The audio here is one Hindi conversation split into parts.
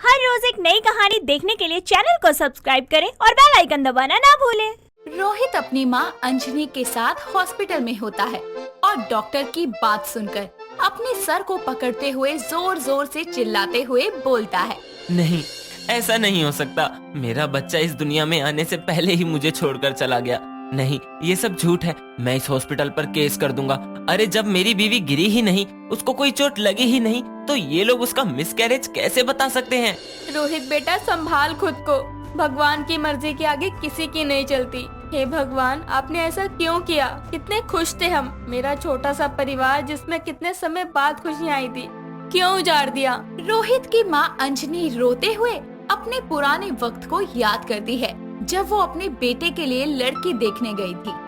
हर रोज एक नई कहानी देखने के लिए चैनल को सब्सक्राइब करें और बेल आइकन दबाना ना भूलें। रोहित अपनी माँ अंजनी के साथ हॉस्पिटल में होता है और डॉक्टर की बात सुनकर अपने सर को पकड़ते हुए जोर जोर से चिल्लाते हुए बोलता है, नहीं, ऐसा नहीं हो सकता। मेरा बच्चा इस दुनिया में आने से पहले ही मुझे छोड़कर चला गया। नहीं, ये सब झूठ है। मैं इस हॉस्पिटल पर केस कर दूंगा। अरे जब मेरी बीवी गिरी ही नहीं, उसको कोई चोट लगी ही नहीं, तो ये लोग उसका मिसकैरेज कैसे बता सकते हैं? रोहित बेटा, संभाल खुद को। भगवान की मर्जी के आगे किसी की नहीं चलती। हे भगवान, आपने ऐसा क्यों किया? कितने खुश थे हम। मेरा छोटा सा परिवार जिसमें कितने समय बाद खुशियाँ आई थी, क्यों उजाड़ दिया? रोहित की माँ अंजनी रोते हुए अपने पुराने वक्त को याद करती है, जब वो अपने बेटे के लिए लड़की देखने गई थी।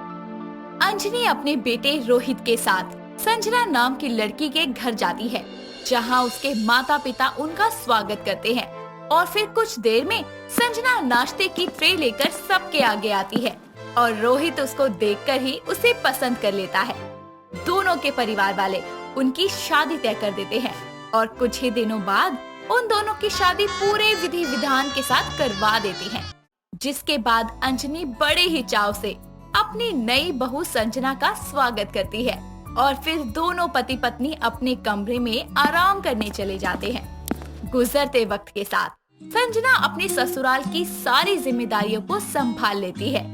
अंजनी अपने बेटे रोहित के साथ संजना नाम की लड़की के घर जाती है, जहाँ उसके माता पिता उनका स्वागत करते हैं और फिर कुछ देर में संजना नाश्ते की ट्रे लेकर सबके आगे आती है और रोहित उसको देखकर ही उसे पसंद कर लेता है। दोनों के परिवार वाले उनकी शादी तय कर देते हैं और कुछ ही दिनों बाद उन दोनों की शादी पूरे विधि विधान के साथ करवा देती हैं। जिसके बाद अंजनी बड़े ही चाव से अपनी नई बहू संजना का स्वागत करती है और फिर दोनों पति पत्नी अपने कमरे में आराम करने चले जाते हैं। गुजरते वक्त के साथ संजना अपने ससुराल की सारी जिम्मेदारियों को संभाल लेती है।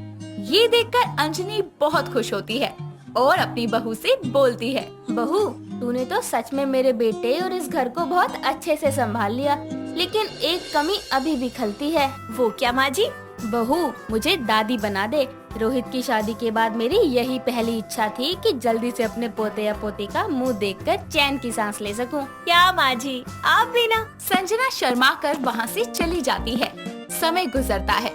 ये देखकर अंजनी बहुत खुश होती है और अपनी बहू से बोलती है, बहू, तूने तो सच में मेरे बेटे और इस घर को बहुत अच्छे से संभाल लिया, लेकिन एक कमी अभी भी खलती है। वो क्या माँ जी? बहू, मुझे दादी बना दे। रोहित की शादी के बाद मेरी यही पहली इच्छा थी कि जल्दी से अपने पोते या पोती का मुंह देखकर चैन की सांस ले सकूं। क्या माँ जी, आप भी ना? संजना शर्मा कर वहाँ से चली जाती है। समय गुजरता है।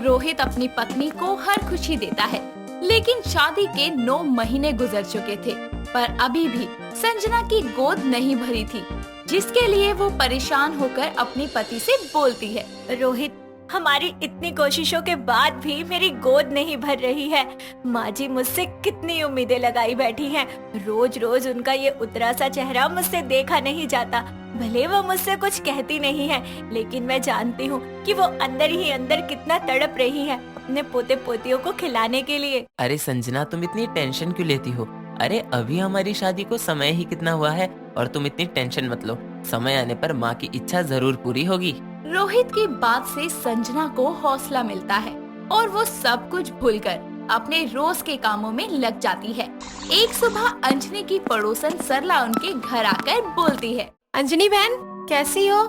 रोहित अपनी पत्नी को हर खुशी देता है, लेकिन शादी के 9 महीने गुजर चुके थे, पर अभी भी संजना की गोद नहीं भरी थी, जिसके लिए वो परेशान होकर अपने पति से बोलती है, रोहित, हमारी इतनी कोशिशों के बाद भी मेरी गोद नहीं भर रही है। माँ जी मुझसे कितनी उम्मीदें लगाई बैठी हैं। रोज रोज उनका ये उतरा सा चेहरा मुझसे देखा नहीं जाता। भले वो मुझसे कुछ कहती नहीं है, लेकिन मैं जानती हूँ कि वो अंदर ही अंदर कितना तड़प रही है अपने पोते पोतियों को खिलाने के लिए। अरे संजना, तुम इतनी टेंशन क्यों लेती हो? अरे अभी हमारी शादी को समय ही कितना हुआ है और तुम इतनी टेंशन मत लो। समय आने पर माँ की इच्छा जरूर पूरी होगी। रोहित की बात से संजना को हौसला मिलता है और वो सब कुछ भूलकर अपने रोज के कामों में लग जाती है। एक सुबह अंजनी की पड़ोसन सरला उनके घर आकर बोलती है, अंजनी बहन, कैसी हो?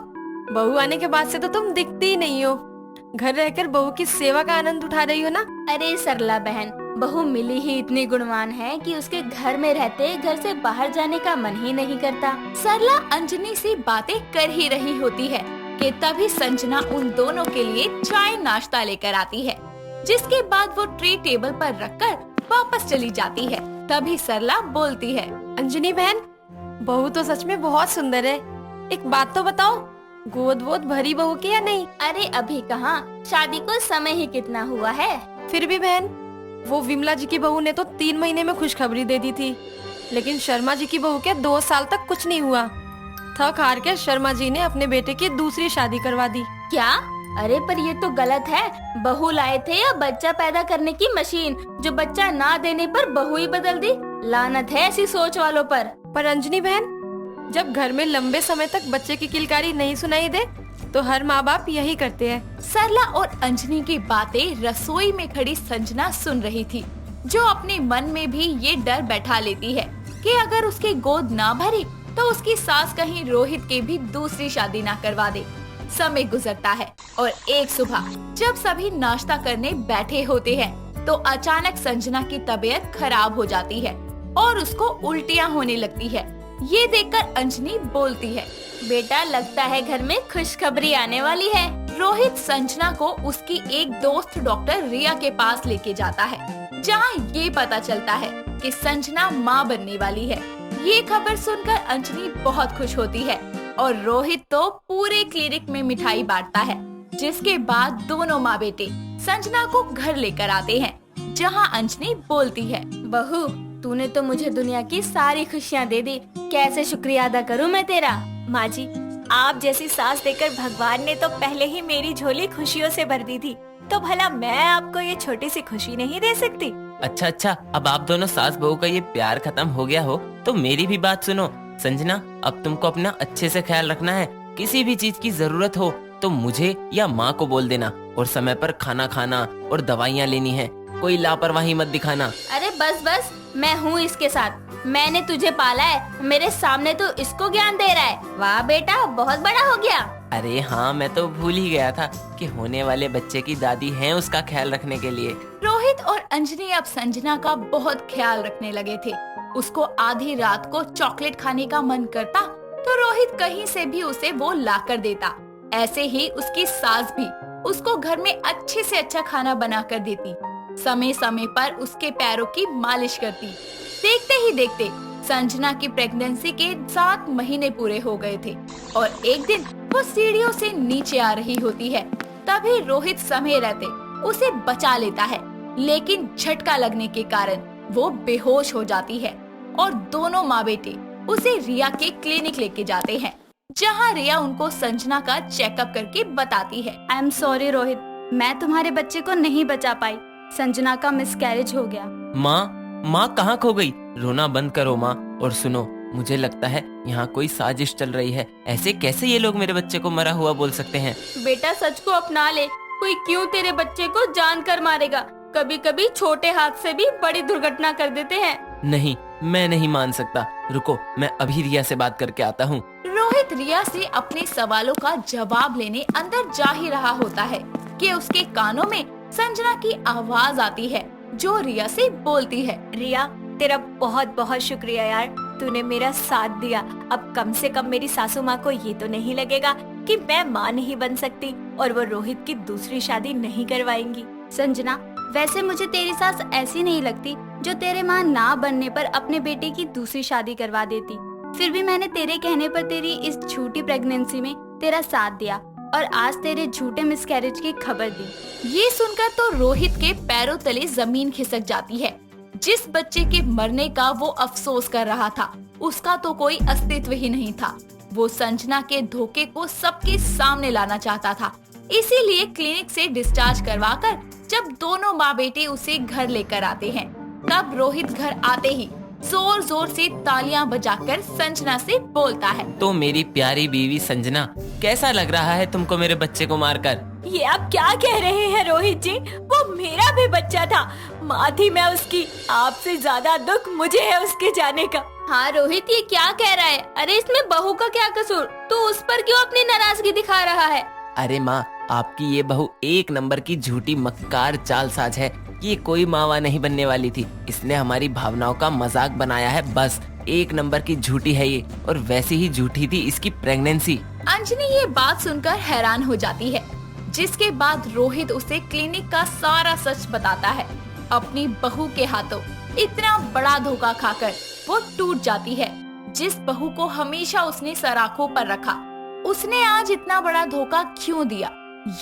बहू आने के बाद से तो तुम दिखती ही नहीं हो। घर रहकर बहू की सेवा का आनंद उठा रही हो ना? अरे सरला बहन, बहू मिली ही इतनी गुणवान है कि उसके घर में रहते घर से बाहर जाने का मन ही नहीं करता। सरला अंजनी से बातें कर ही रही होती है कि तभी संजना उन दोनों के लिए चाय नाश्ता लेकर आती है, जिसके बाद वो ट्रे टेबल पर रखकर वापस चली जाती है। तभी सरला बोलती है, अंजनी बहन, बहू तो सच में बहुत सुंदर है। एक बात तो बताओ, गोद वोद भरी बहू की या नहीं? अरे अभी कहाँ, शादी को समय ही कितना हुआ है। फिर भी बहन, वो विमला जी की बहू ने तो 3 महीने में खुशखबरी दे दी थी, लेकिन शर्मा जी की बहू के 2 साल तक कुछ नहीं हुआ। थक हार के शर्मा जी ने अपने बेटे की दूसरी शादी करवा दी। क्या? अरे पर ये तो गलत है। बहू लाए थे या बच्चा पैदा करने की मशीन, जो बच्चा ना देने पर बहू ही बदल दी? लानत है ऐसी सोच वालों पर। पर अंजनी बहन, जब घर में लंबे समय तक बच्चे की किलकारी नहीं सुनाई दे, तो हर माँ बाप यही करते हैं। सरला और अंजनी की बातें रसोई में खड़ी संजना सुन रही थी, जो अपने मन में भी ये डर बैठा लेती है कि अगर उसकी गोद ना भरी तो उसकी सास कहीं रोहित के भी दूसरी शादी ना करवा दे। समय गुजरता है और एक सुबह जब सभी नाश्ता करने बैठे होते हैं, तो अचानक संजना की तबीयत खराब हो जाती है और उसको उल्टियाँ होने लगती है। ये देखकर अंजनी बोलती है, बेटा, लगता है घर में खुशखबरी आने वाली है। रोहित संजना को उसकी एक दोस्त डॉक्टर रिया के पास लेके जाता है, जहाँ ये पता चलता है कि संजना माँ बनने वाली है। ये खबर सुनकर अंजनी बहुत खुश होती है और रोहित तो पूरे क्लिनिक में मिठाई बांटता है। जिसके बाद दोनों माँ बेटे संजना को घर लेकर आते हैं, जहाँ अंजनी बोलती है, बहू, तूने तो मुझे दुनिया की सारी खुशियाँ दे दी। कैसे शुक्रिया अदा करूँ मैं तेरा? माँ जी, आप जैसी सास देकर भगवान ने तो पहले ही मेरी झोली खुशियों से भर दी थी, तो भला मैं आपको ये छोटी सी खुशी नहीं दे सकती? अच्छा, अब आप दोनों सास बहू का ये प्यार खत्म हो गया हो तो मेरी भी बात सुनो। संजना, अब तुमको अपना अच्छे से ख्याल रखना है। किसी भी चीज की जरूरत हो तो मुझे या माँ को बोल देना, और समय पर खाना खाना और दवाइयाँ लेनी है। कोई लापरवाही मत दिखाना। अरे बस, मैं हूँ इसके साथ। मैंने तुझे पाला है, मेरे सामने तो इसको ज्ञान दे रहा है। वाह बेटा, बहुत बड़ा हो गया। अरे हाँ, मैं तो भूल ही गया था कि होने वाले बच्चे की दादी हैं उसका ख्याल रखने के लिए। रोहित और अंजनी अब संजना का बहुत ख्याल रखने लगे थे। उसको आधी रात को चॉकलेट खाने का मन करता तो रोहित कहीं से भी उसे वो ला कर देता। ऐसे ही उसकी सास भी उसको घर में अच्छे से अच्छा खाना बना कर देती। समय समय पर उसके पैरों की मालिश करती। देखते ही देखते संजना की प्रेगनेंसी के 7 महीने पूरे हो गए थे और एक दिन वो सीढ़ियों से नीचे आ रही होती है। तभी रोहित समय रहते उसे बचा लेता है, लेकिन झटका लगने के कारण वो बेहोश हो जाती है और दोनों माँ बेटे उसे रिया के क्लिनिक लेके जाते हैं, जहाँ रिया उनको संजना का चेकअप करके बताती है। आई एम सॉरी रोहित, मैं तुम्हारे बच्चे को नहीं बचा पाई। संजना का मिसकैरेज हो गया। माँ कहाँ खो गई? रोना बंद करो माँ। और सुनो, मुझे लगता है यहाँ कोई साजिश चल रही है। ऐसे कैसे ये लोग मेरे बच्चे को मरा हुआ बोल सकते हैं? बेटा, सच को अपना ले। कोई क्यों तेरे बच्चे को जानकर मारेगा? कभी कभी छोटे हाथ से भी बड़ी दुर्घटना कर देते हैं। नहीं, मैं नहीं मान सकता। रुको, मैं अभी रिया से बात करके आता हूँ। रोहित रिया से अपने सवालों का जवाब लेने अंदर जा ही रहा होता है कि उसके कानों में संजना की आवाज आती है जो रिया से बोलती है। रिया, तेरा बहुत बहुत शुक्रिया यार, तूने मेरा साथ दिया। अब कम से कम मेरी सासू माँ को ये तो नहीं लगेगा कि मैं माँ नहीं बन सकती और वो रोहित की दूसरी शादी नहीं करवाएंगी। संजना, वैसे मुझे तेरी सास ऐसी नहीं लगती जो तेरे माँ ना बनने पर अपने बेटे की दूसरी शादी करवा देती। फिर भी मैंने तेरे कहने पर तेरी इस झूठी प्रेगनेंसी में तेरा साथ दिया और आज तेरे झूठे मिसकैरेज की खबर दी। ये सुनकर तो रोहित के पैरों तले जमीन खिसक जाती है। जिस बच्चे के मरने का वो अफसोस कर रहा था, उसका तो कोई अस्तित्व ही नहीं था। वो संजना के धोखे को सबके सामने लाना चाहता था। इसीलिए क्लिनिक से डिस्चार्ज करवाकर जब दोनों माँ बेटे उसे घर लेकर आते हैं, तब रोहित घर आते ही जोर जोर से तालियां बजाकर संजना से बोलता है। तो मेरी प्यारी बीवी संजना, कैसा लग रहा है तुमको मेरे बच्चे को मारकर? ये आप क्या कह रहे हैं रोहित जी? वो मेरा भी बच्चा था, माँ थी मैं उसकी। आपसे ज्यादा दुख मुझे है उसके जाने का। हाँ रोहित, ये क्या कह रहा है? अरे इसमें बहू का क्या कसूर? तू उस पर क्यों अपनी नाराजगी दिखा रहा है? अरे माँ, आपकी ये बहू एक नंबर की झूठी मक्कार चालसाज है। ये कोई मावा नहीं बनने वाली थी। इसने हमारी भावनाओं का मजाक बनाया है। बस एक नंबर की झूठी है ये, और वैसी ही झूठी थी इसकी प्रेगनेंसी। अंजनी ये बात सुनकर हैरान हो जाती है, जिसके बाद रोहित उसे क्लिनिक का सारा सच बताता है। अपनी बहू के हाथों इतना बड़ा धोखा खाकर वो टूट जाती है। जिस बहू को हमेशा उसने सराखों पर रखा, उसने आज इतना बड़ा धोखा क्यों दिया,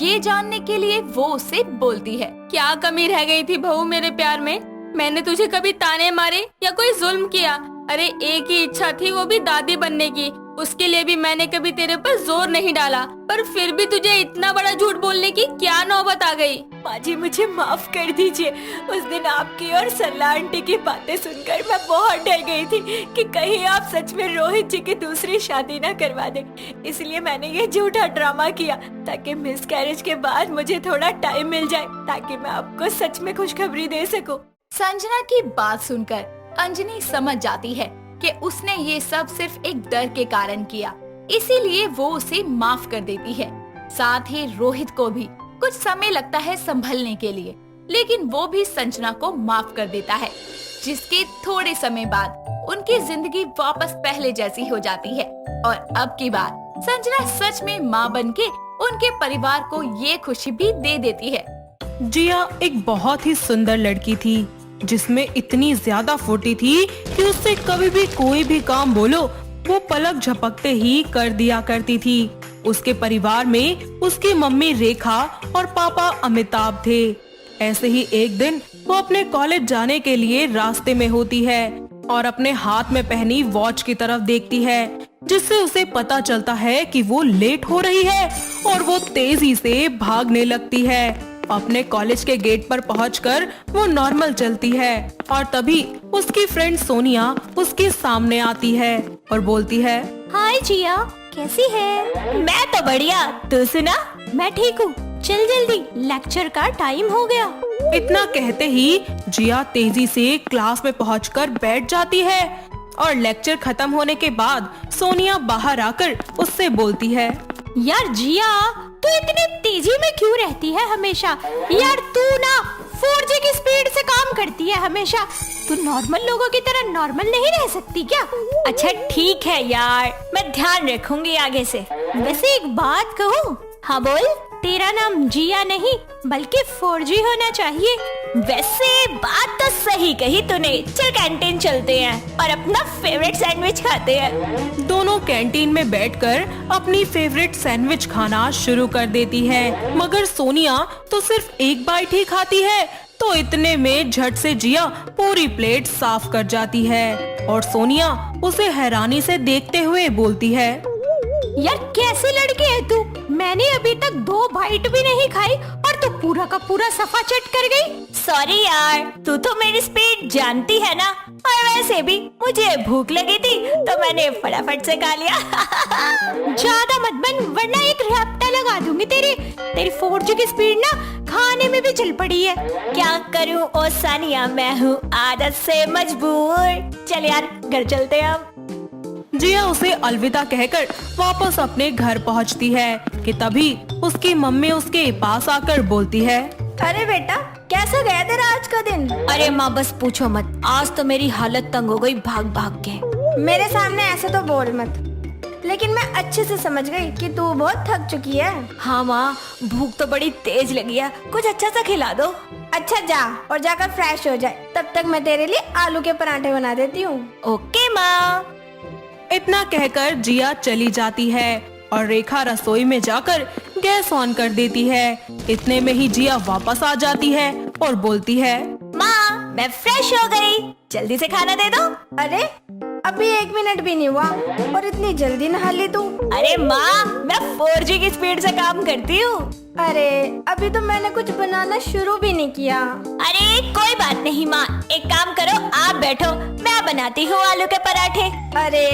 ये जानने के लिए वो उससे बोलती है। क्या कमी रह गई थी बहू मेरे प्यार में? मैंने तुझे कभी ताने मारे या कोई जुल्म किया? अरे एक ही इच्छा थी, वो भी दादी बनने की। उसके लिए भी मैंने कभी तेरे पर जोर नहीं डाला, पर फिर भी तुझे इतना बड़ा झूठ बोलने की क्या नौबत आ गई? माँ जी, मुझे माफ कर दीजिए। उस दिन आपकी और सरला आंटी की बातें सुनकर मैं बहुत डर गई थी कि कहीं आप सच में रोहित जी की दूसरी शादी न करवा दें। इसलिए मैंने ये झूठा ड्रामा किया ताकि मिसकैरेज के बाद मुझे थोड़ा टाइम मिल जाए, ताकि मैं आपको सच में खुशखबरी दे सकूं। संजना की बात सुनकर अंजनी समझ जाती है कि उसने ये सब सिर्फ एक डर के कारण किया, इसीलिए वो उसे माफ कर देती है। साथ ही रोहित को भी कुछ समय लगता है संभलने के लिए, लेकिन वो भी संजना को माफ कर देता है, जिसके थोड़े समय बाद उनकी जिंदगी वापस पहले जैसी हो जाती है। और अब की बार संजना सच में माँ बनके उनके परिवार को ये खुशी भी दे देती है। जिया एक बहुत ही सुंदर लड़की थी, जिसमें इतनी ज्यादा फुर्ती थी कि उससे कभी भी कोई भी काम बोलो वो पलक झपकते ही कर दिया करती थी। उसके परिवार में उसकी मम्मी रेखा और पापा अमिताभ थे। ऐसे ही एक दिन वो अपने कॉलेज जाने के लिए रास्ते में होती है और अपने हाथ में पहनी वॉच की तरफ देखती है जिससे उसे पता चलता है कि वो लेट हो रही है और वो तेजी से भागने लगती है। अपने कॉलेज के गेट पर पहुंचकर वो नॉर्मल चलती है और तभी उसकी फ्रेंड सोनिया उसके सामने आती है और बोलती है, हाय जिया, कैसी है? मैं तो बढ़िया, तू सुना? मैं ठीक हूँ। चल जल्दी, लेक्चर का टाइम हो गया। इतना कहते ही जिया तेजी से क्लास में पहुंचकर बैठ जाती है और लेक्चर खत्म होने के बाद सोनिया बाहर आकर उससे बोलती है, यार जिया, तू इतनी तेजी में क्यों रहती है हमेशा? यार तू ना 4G की स्पीड से काम करती है हमेशा। तू नॉर्मल लोगों की तरह नॉर्मल नहीं रह सकती क्या? अच्छा ठीक है यार, मैं ध्यान रखूंगी आगे से। वैसे एक बात कहूँ? हाँ बोल। तेरा नाम जिया नहीं बल्कि 4G होना चाहिए। वैसे बात तो सही कही तूने। चल कैंटीन चलते हैं और अपना फेवरेट सैंडविच खाते हैं। दोनों कैंटीन में बैठकर अपनी फेवरेट सैंडविच खाना शुरू कर देती है, मगर सोनिया तो सिर्फ एक बाइट ही खाती है। तो इतने में झट से जिया पूरी प्लेट साफ कर जाती है और सोनिया उसे हैरानी से देखते हुए बोलती है, यार कैसी लड़की है तू? मैंने अभी तक 2 बाइट भी नहीं खाई और तू पूरा का पूरा सफा चट कर गई। सॉरी यार, तू तो मेरी स्पीड जानती है ना, और वैसे भी मुझे भूख लगी थी तो मैंने फटाफट से खा लिया। ज्यादा मत बन वरना एक रैप्टा लगा दूंगी तेरी 4G की स्पीड ना खाने में भी चल पड़ी है। क्या करूं ओ सानिया, मैं हूँ आदत से मजबूर। चल यार घर चलते हैं हम। जिया उसे अलविदा कहकर वापस अपने घर पहुंचती है कि तभी उसकी मम्मी उसके पास आकर बोलती है, अरे बेटा, कैसा गया तेरा आज का दिन? अरे माँ बस पूछो मत, आज तो मेरी हालत तंग हो गई भाग भाग के। मेरे सामने ऐसे तो बोल मत, लेकिन मैं अच्छे से समझ गई कि तू बहुत थक चुकी है। हाँ माँ, भूख तो बड़ी तेज लगी है, कुछ अच्छा सा खिला दो। अच्छा जा और जाकर फ्रेश हो जाए, तब तक मैं तेरे लिए आलू के पराठे बना देती हूँ। ओके माँ। इतना कहकर जिया चली जाती है और रेखा रसोई में जाकर गैस ऑन कर देती है। इतने में ही जिया वापस आ जाती है और बोलती है, माँ मैं फ्रेश हो गई, जल्दी से खाना दे दो। अरे अभी 1 मिनट भी नहीं हुआ और इतनी जल्दी नहा ली तू? अरे माँ, मैं 4G की स्पीड से काम करती हूँ। अरे अभी तो मैंने कुछ बनाना शुरू भी नहीं किया। अरे कोई बात नहीं माँ, एक काम करो, आप बैठो, मैं बनाती हूँ आलू के पराठे। अरे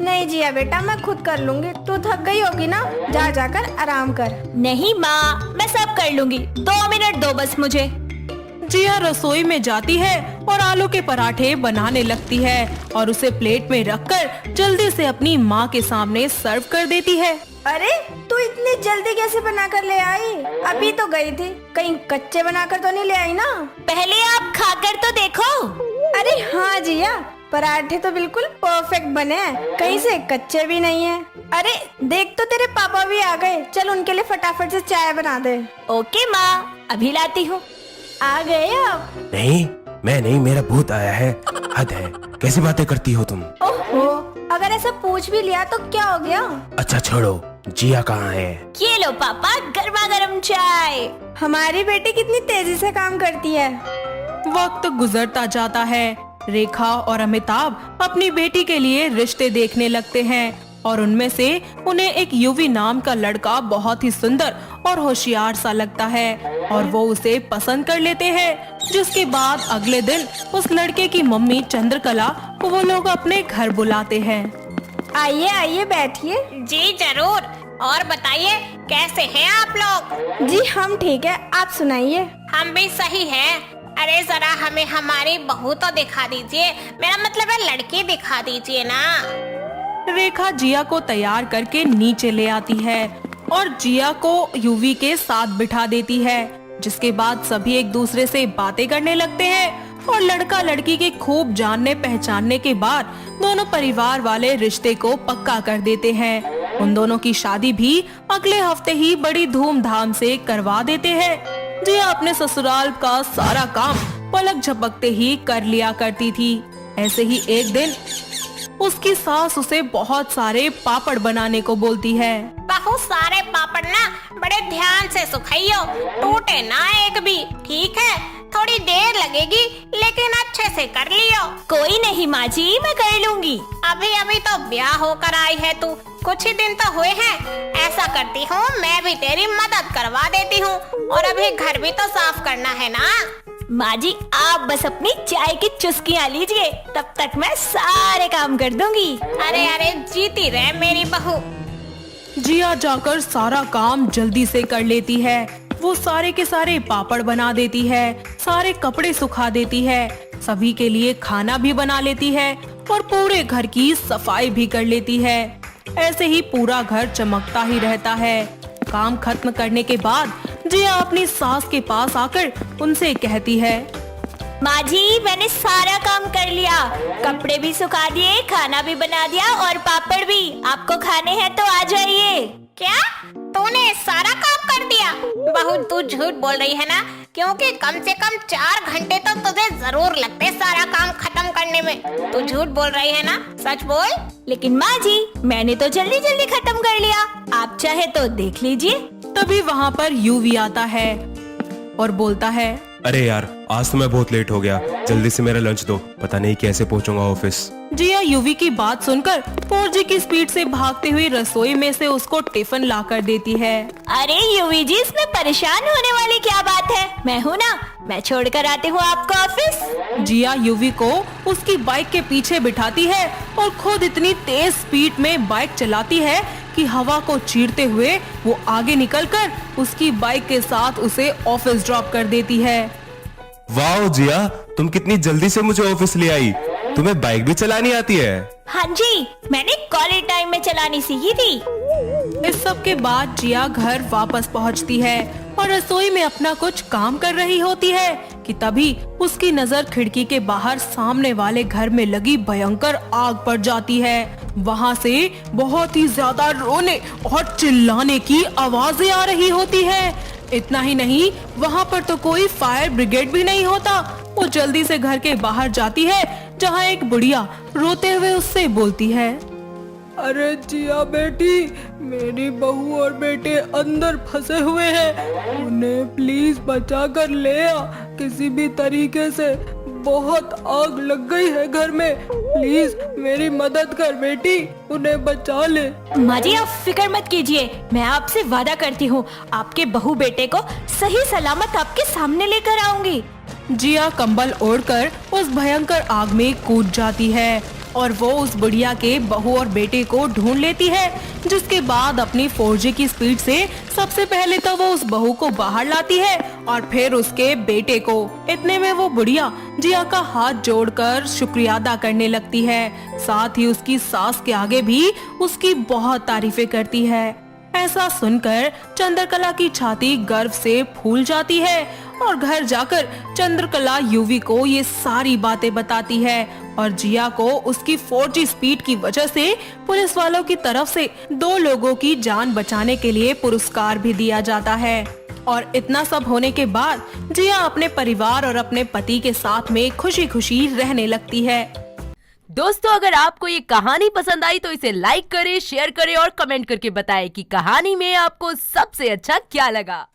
नहीं जिया बेटा, मैं खुद कर लूंगी। तू थक गई होगी ना, जा जाकर आराम कर। नहीं माँ, मैं सब कर लूंगी, 2 मिनट दो बस मुझे। जिया रसोई में जाती है और आलू के पराठे बनाने लगती है और उसे प्लेट में रखकर जल्दी से अपनी माँ के सामने सर्व कर देती है। अरे तू इतनी जल्दी कैसे बनाकर ले आई? अभी तो गई थी, कहीं कच्चे बनाकर तो नहीं ले आई ना? पहले आप खाकर तो देखो। अरे हाँ जिया, पराठे तो बिल्कुल परफेक्ट बने हैं, कहीं से कच्चे भी नहीं है। अरे देख तो तेरे पापा भी आ गए, चल उनके लिए फटाफट से चाय बना दे। ओके माँ, अभी लाती हूँ। आ गए आप? नहीं, मैं नहीं, मेरा भूत आया है। हद है, कैसी बातें करती हो तुम? ओहो, अगर ऐसा पूछ भी लिया तो क्या हो गया? अच्छा छोड़ो, जिया कहाँ है? ये लो पापा, गर्मा गर्म चाय। हमारी बेटी कितनी तेजी से काम करती है। वक्त गुजरता जाता है। रेखा और अमिताभ अपनी बेटी के लिए रिश्ते देखने लगते हैं और उनमें से उन्हें एक युवी नाम का लड़का बहुत ही सुंदर और होशियार सा लगता है और वो उसे पसंद कर लेते हैं। जिसके बाद अगले दिन उस लड़के की मम्मी चंद्रकला को वो लोग अपने घर बुलाते हैं। आइए आइए बैठिए। जी जरूर, और बताइए कैसे हैं आप लोग? जी हम ठीक है, आप सुनाइए। हम भी सही हैं। अरे जरा हमें हमारी बहू तो दिखा दीजिए, मेरा मतलब है लड़की दिखा दीजिए ना। रेखा जिया को तैयार करके नीचे ले आती है और जिया को युवी के साथ बिठा देती है। जिसके बाद सभी एक दूसरे से बातें करने लगते हैं और लड़का लड़की के खूब जानने पहचानने के बाद दोनों परिवार वाले रिश्ते को पक्का कर देते हैं। उन दोनों की शादी भी अगले हफ्ते ही बड़ी धूमधाम से करवा देते हैं। जिया अपने ससुराल का सारा काम पलक झपकते ही कर लिया करती थी। ऐसे ही एक दिन उसकी सास उसे बहुत सारे पापड़ बनाने को बोलती है। बहुत सारे पापड़ ना बड़े ध्यान से सुखाइयो, टूटे ना एक भी, ठीक है? थोड़ी देर लगेगी लेकिन अच्छे से कर लियो। कोई नहीं माँ जी, मैं कर लूंगी। अभी अभी तो ब्याह होकर आई है तू, कुछ ही दिन तो हुए हैं। ऐसा करती हूँ मैं भी तेरी मदद करवा देती हूँ, और अभी घर भी तो साफ करना है ना। माँ जी आप बस अपनी चाय की चुस्कियाँ लीजिए, तब तक मैं सारे काम कर दूंगी। अरे अरे जीती रहे मेरी बहू। जिया जाकर सारा काम जल्दी से कर लेती है। वो सारे के सारे पापड़ बना देती है, सारे कपड़े सुखा देती है, सभी के लिए खाना भी बना लेती है और पूरे घर की सफाई भी कर लेती है। ऐसे ही पूरा घर चमकता ही रहता है। काम खत्म करने के बाद जिया अपनी सास के पास आकर उनसे कहती है, माँ जी मैंने सारा काम कर लिया, कपड़े भी सुखा दिए, खाना भी बना दिया और पापड़ भी। आपको खाने हैं तो आ जाइए। क्या तूने सारा काम कर दिया? बहू तू झूठ बोल रही है ना, क्योंकि कम से कम 4 घंटे तो तुझे जरूर लगते सारा काम खत्म करने में। तू झूठ बोल रही है ना, सच बोल। लेकिन माँ जी मैंने तो जल्दी जल्दी खत्म कर लिया, आप चाहे तो देख लीजिए। तभी वहाँ पर यूवी आता है और बोलता है, अरे यार आज तो मैं बहुत लेट हो गया, जल्दी से मेरा लंच दो, पता नहीं कैसे पहुंचूंगा ऑफिस। जिया यूवी की बात सुनकर 4G की स्पीड से भागते हुए रसोई में से उसको टिफिन ला कर देती है। अरे यूवी जी इसमें परेशान होने वाली क्या बात है, मैं हूँ ना, मैं छोड़ कर आती हूँ आपको ऑफिस। जिया यूवी को उसकी बाइक के पीछे बिठाती है और खुद इतनी तेज स्पीड में बाइक चलाती है कि हवा को चीरते हुए वो आगे निकलकर उसकी बाइक के साथ उसे ऑफिस ड्रॉप कर देती है। वाह जिया, तुम कितनी जल्दी से मुझे ऑफिस ले आई। तुम्हें बाइक भी चलानी आती है? हाँ जी, मैंने कॉलेज टाइम में चलानी सीखी थी। इस सब के बाद जिया घर वापस पहुंचती है और रसोई में अपना कुछ काम कर रही होती है कि तभी उसकी नजर खिड़की के बाहर सामने वाले घर में लगी भयंकर आग पर जाती है। वहाँ से बहुत ही ज्यादा रोने और चिल्लाने की आवाजें आ रही होती है। इतना ही नहीं, वहाँ पर तो कोई फायर ब्रिगेड भी नहीं होता। वो जल्दी से घर के बाहर जाती है जहाँ एक बुढ़िया रोते हुए उससे बोलती है, अरे जिया बेटी, मेरी बहू और बेटे अंदर फंसे हुए हैं, उन्हें प्लीज बचा कर ले आ, किसी भी तरीके से, बहुत आग लग गई है घर में, प्लीज मेरी मदद कर बेटी, उन्हें बचा ले। माँ जी आप फिक्र मत कीजिए, मैं आपसे वादा करती हूँ आपके बहू बेटे को सही सलामत आपके सामने लेकर आऊंगी। जिया कंबल ओढ़कर उस भयंकर आग में कूद जाती है और वो उस बुढ़िया के बहू और बेटे को ढूंढ लेती है, जिसके बाद अपनी 4G की स्पीड से सबसे पहले तो वो उस बहू को बाहर लाती है और फिर उसके बेटे को। इतने में वो बुढ़िया जिया का हाथ जोड़कर शुक्रिया अदा करने लगती है, साथ ही उसकी सास के आगे भी उसकी बहुत तारीफें करती है। ऐसा सुनकर चंद्रकला की छाती गर्व से फूल जाती है और घर जाकर चंद्रकला यूवी को ये सारी बातें बताती है और जिया को उसकी 4G स्पीड की वजह से पुलिस वालों की तरफ से 2 लोगों की जान बचाने के लिए पुरस्कार भी दिया जाता है। और इतना सब होने के बाद जिया अपने परिवार और अपने पति के साथ में खुशी खुशी रहने लगती है। दोस्तों अगर आपको ये कहानी पसंद आई तो इसे लाइक करें, शेयर करें और कमेंट करके बताएं कि कहानी में आपको सबसे अच्छा क्या लगा।